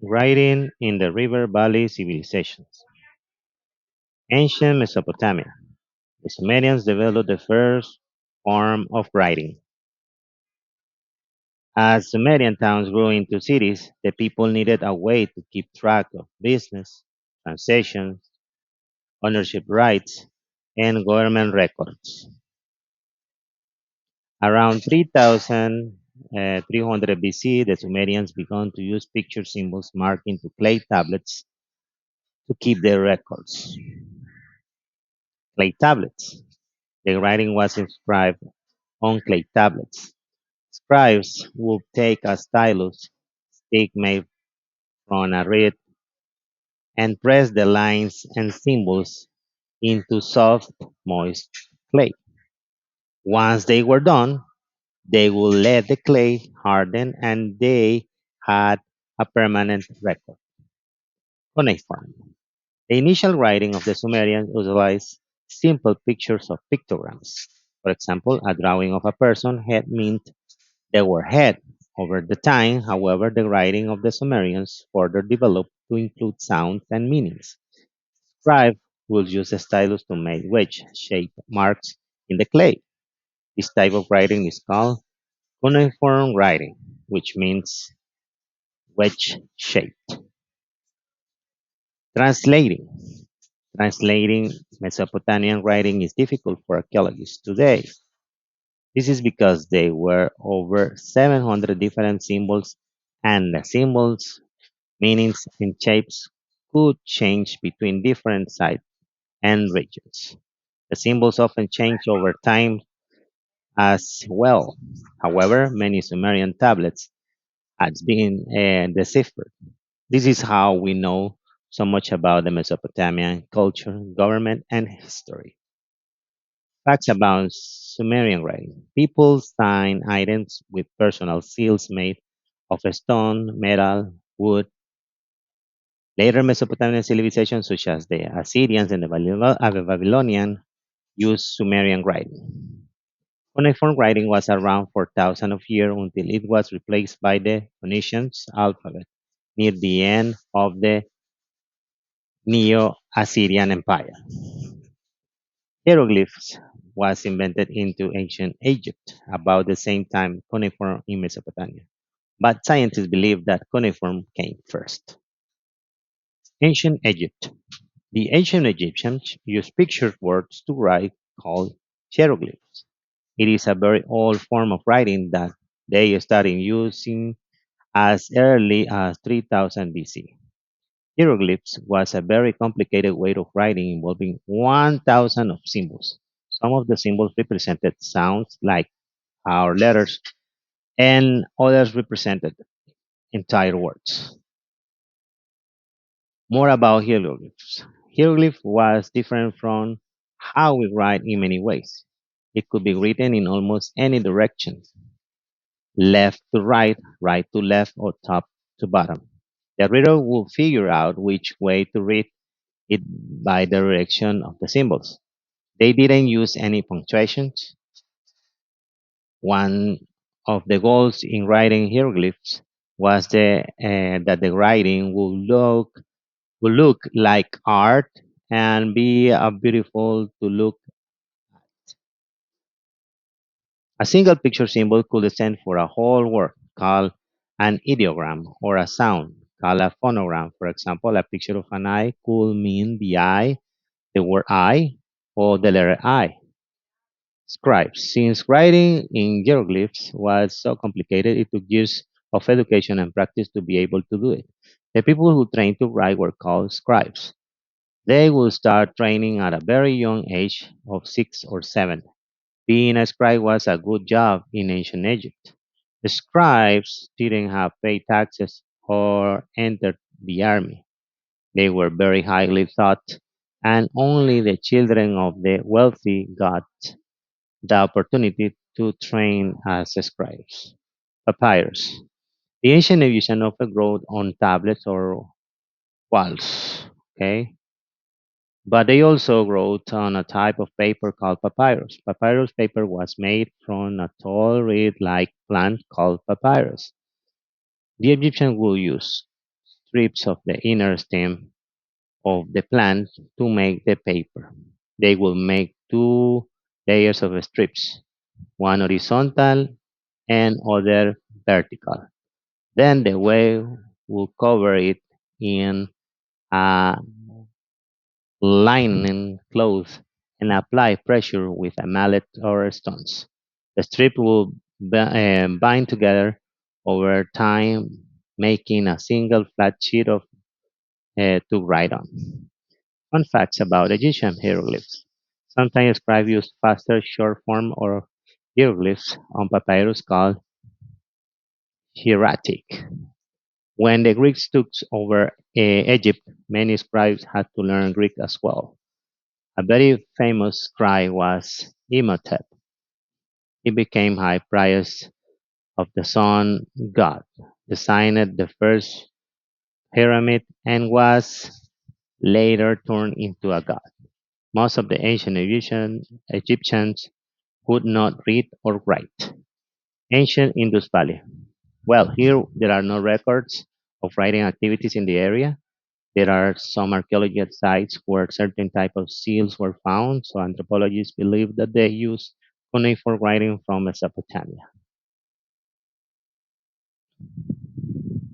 Writing in the River Valley Civilizations. Ancient Mesopotamia. The Sumerians developed the first form of writing. As Sumerian towns grew into cities, the people needed a way to keep track of business, transactions, ownership rights, and government records. Around 3300 BC, the Sumerians began to use picture symbols marked into clay tablets to keep their records. Clay tablets. The writing was inscribed on clay tablets. Scribes would take a stylus, stick made from a reed, and press the lines and symbols into soft, moist clay. Once they were done, they would let the clay harden and they had a permanent record. Cuneiform. The initial writing of the Sumerians utilized simple pictures of pictograms. For example, a drawing of a person's head meant the word head. Over the time, however, the writing of the Sumerians further developed to include sounds and meanings. Scribes would use a stylus to make wedge-shaped marks in the clay. This type of writing is called cuneiform writing, which means wedge-shaped. Translating. Translating Mesopotamian writing is difficult for archaeologists today. This is because there were over 700 different symbols, and the symbols, meanings, and shapes could change between different sites and regions. The symbols often change over time as well. However, many Sumerian tablets had been deciphered. This is how we know so much about the Mesopotamian culture, government, and history. Facts about Sumerian writing. People signed items with personal seals made of stone, metal, wood. Later Mesopotamian civilizations, such as the Assyrians and the Babylonian, used Sumerian writing. Cuneiform writing was around 4000 of years until it was replaced by the Phoenicians alphabet near the end of the Neo-Assyrian Empire. Hieroglyphs was invented into ancient Egypt about the same time cuneiform in Mesopotamia, but scientists believe that cuneiform came first. Ancient Egypt. The ancient Egyptians used picture words to write called hieroglyphs. It is a very old form of writing that they started using as early as 3000 BC. Hieroglyphs was a very complicated way of writing involving 1000 of symbols. Some of the symbols represented sounds like our letters, and others represented entire words. More about hieroglyphs. Hieroglyph was different from how we write in many ways. It could be written in almost any direction, left to right, right to left, or top to bottom. The reader will figure out which way to read it by the direction of the symbols. They didn't use any punctuations. One of the goals in writing hieroglyphs was that the writing would look like art and be beautiful to look. A single picture symbol could stand for a whole word, called an ideogram, or a sound, called a phonogram. For example, a picture of an eye could mean the eye, the word eye, or the letter I. Scribes. Since writing in hieroglyphs was so complicated, it took years of education and practice to be able to do it. The people who trained to write were called scribes. They would start training at a very young age of 6 or 7. Being a scribe was a good job in ancient Egypt. The scribes didn't have paid taxes or entered the army. They were very highly thought, and only the children of the wealthy got the opportunity to train as scribes. Papyrus. The ancient Egyptians often wrote on tablets or walls. Okay, but they also wrote on a type of paper called papyrus. Papyrus paper was made from a tall reed like plant called papyrus. The Egyptians would use strips of the inner stem of the plant to make the paper. They will make two layers of strips, one horizontal and other vertical. Then the wave will cover it in a linen cloth and apply pressure with a mallet or stones. The strip will bind together over time, making a single flat sheet of to write on. Fun facts about Egyptian hieroglyphs. Sometimes scribes use faster short form or hieroglyphs on papyrus called hieratic. When the Greeks took over Egypt, many scribes had to learn Greek as well. A very famous scribe was Imhotep. He became high priest of the sun god, designed the first pyramid, and was later turned into a god. Most of the ancient Egyptians could not read or write. Ancient Indus Valley. Well, here there are no records of writing activities in the area. There are some archaeological sites where certain type of seals were found, so anthropologists believe that they used cuneiform writing from Mesopotamia.